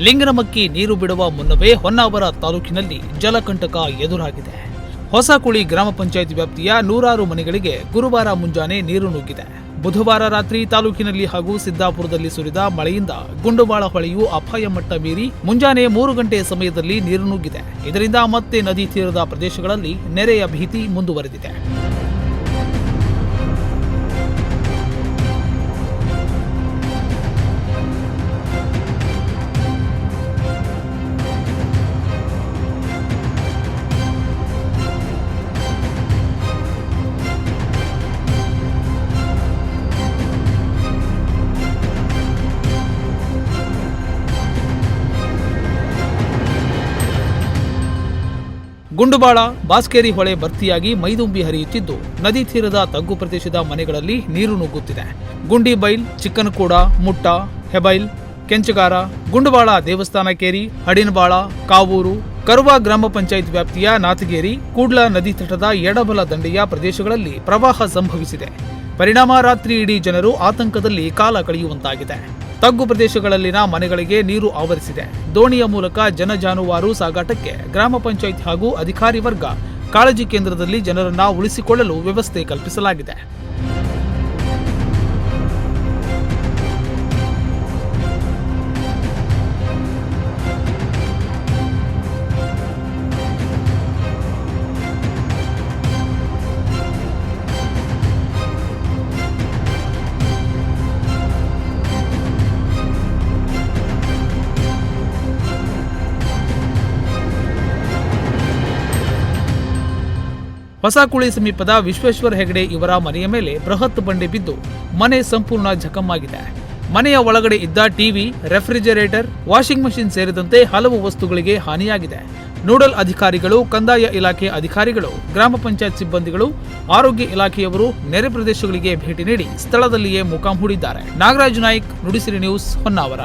ಲಿಂಗನಮಕ್ಕಿ ನೀರು ಬಿಡುವ ಮುನ್ನವೇ ಹೊನ್ನಾವರ ತಾಲೂಕಿನಲ್ಲಿ ಜಲಕಂಟಕ ಎದುರಾಗಿದೆ. ಹೊಸಕುಳಿ ಗ್ರಾಮ ಪಂಚಾಯತ್ ವ್ಯಾಪ್ತಿಯ 100 ಮನೆಗಳಿಗೆ ಗುರುವಾರ ಮುಂಜಾನೆ ನೀರು ನುಗ್ಗಿದೆ. ಬುಧವಾರ ರಾತ್ರಿ ತಾಲೂಕಿನಲ್ಲಿ ಹಾಗೂ ಸಿದ್ದಾಪುರದಲ್ಲಿ ಸುರಿದ ಮಳೆಯಿಂದ ಗುಂಡುಬಾಳ ಹೊಳೆಯು ಅಪಾಯ ಮಟ್ಟ ಮೀರಿ ಮುಂಜಾನೆ 3 ಗಂಟೆ ಸಮಯದಲ್ಲಿ ನೀರು ನುಗ್ಗಿದೆ. ಇದರಿಂದ ಮತ್ತೆ ನದಿ ತೀರದ ಪ್ರದೇಶಗಳಲ್ಲಿ ನೆರೆಯ ಭೀತಿ ಮುಂದುವರೆದಿದೆ. ಗುಂಡುಬಾಳ, ಬಾಸ್ಕೇರಿ ಹೊಳೆ ಭರ್ತಿಯಾಗಿ ಮೈದುಂಬಿ ಹರಿಯುತ್ತಿದ್ದು ನದಿ ತೀರದ ತಗ್ಗು ಪ್ರದೇಶದ ಮನೆಗಳಲ್ಲಿ ನೀರು ನುಗ್ಗುತ್ತಿದೆ. ಗುಂಡಿಬೈಲ್, ಚಿಕ್ಕನಕೂಡ, ಮುಟ್ಟ, ಹೆಬೈಲ್, ಕೆಂಚಗಾರ, ಗುಂಡುಬಾಳ ದೇವಸ್ಥಾನ ಕೇರಿ, ಹಡಿನಬಾಳ, ಕಾವೂರು, ಕರುವ ಗ್ರಾಮ ಪಂಚಾಯತ್ ವ್ಯಾಪ್ತಿಯ ನಾಥಗೇರಿ, ಕೂಡ್ಲ ನದಿ ತಟದ ಎಡಬಲ ದಂಡೆಯ ಪ್ರದೇಶಗಳಲ್ಲಿ ಪ್ರವಾಹ ಸಂಭವಿಸಿದೆ. ಪರಿಣಾಮ ರಾತ್ರಿ ಇಡೀ ಜನರು ಆತಂಕದಲ್ಲಿ ಕಾಲ ಕಳೆಯುವಂತಾಗಿದೆ. ತಗ್ಗು ಪ್ರದೇಶಗಳಲ್ಲಿನ ಮನೆಗಳಿಗೆ ನೀರು ಆವರಿಸಿದೆ. ದೋಣಿಯ ಮೂಲಕ ಜಾನುವಾರು ಸಾಗಾಟಕ್ಕೆ ಗ್ರಾಮ ಪಂಚಾಯತ್ ಹಾಗೂ ಅಧಿಕಾರಿ ವರ್ಗ ಕಾಳಜಿ ಕೇಂದ್ರದಲ್ಲಿ ಜನರನ್ನ ಉಳಿಸಿಕೊಳ್ಳಲು ವ್ಯವಸ್ಥೆ ಕಲ್ಪಿಸಲಾಗಿದೆ. ಹೊಸಕುಳಿ ಸಮೀಪದ ವಿಶ್ವೇಶ್ವರ ಹೆಗಡೆ ಇವರ ಮನೆಯ ಮೇಲೆ ಬೃಹತ್ ಬಂಡೆ ಬಿದ್ದು ಮನೆ ಸಂಪೂರ್ಣ ಜಖಮ್ಮಾಗಿದೆ. ಮನೆಯ ಒಳಗಡೆ ಇದ್ದ ಟಿವಿ, ರೆಫ್ರಿಜರೇಟರ್, ವಾಷಿಂಗ್ ಮಷಿನ್ ಸೇರಿದಂತೆ ಹಲವು ವಸ್ತುಗಳಿಗೆ ಹಾನಿಯಾಗಿದೆ. ನೋಡಲ್ ಅಧಿಕಾರಿಗಳು, ಕಂದಾಯ ಇಲಾಖೆ ಅಧಿಕಾರಿಗಳು, ಗ್ರಾಮ ಪಂಚಾಯತ್ ಸಿಬ್ಬಂದಿಗಳು, ಆರೋಗ್ಯ ಇಲಾಖೆಯವರು ನೆರೆ ಪ್ರದೇಶಗಳಿಗೆ ಭೇಟಿ ನೀಡಿ ಸ್ಥಳದಲ್ಲಿಯೇ ಮುಖಾಂ ಹೂಡಿದ್ದಾರೆ. ನಾಗರಾಜ್ ನಾಯ್ಕ್, ನುಡಿಸಿರಿ ನ್ಯೂಸ್, ಹೊನ್ನಾವರ.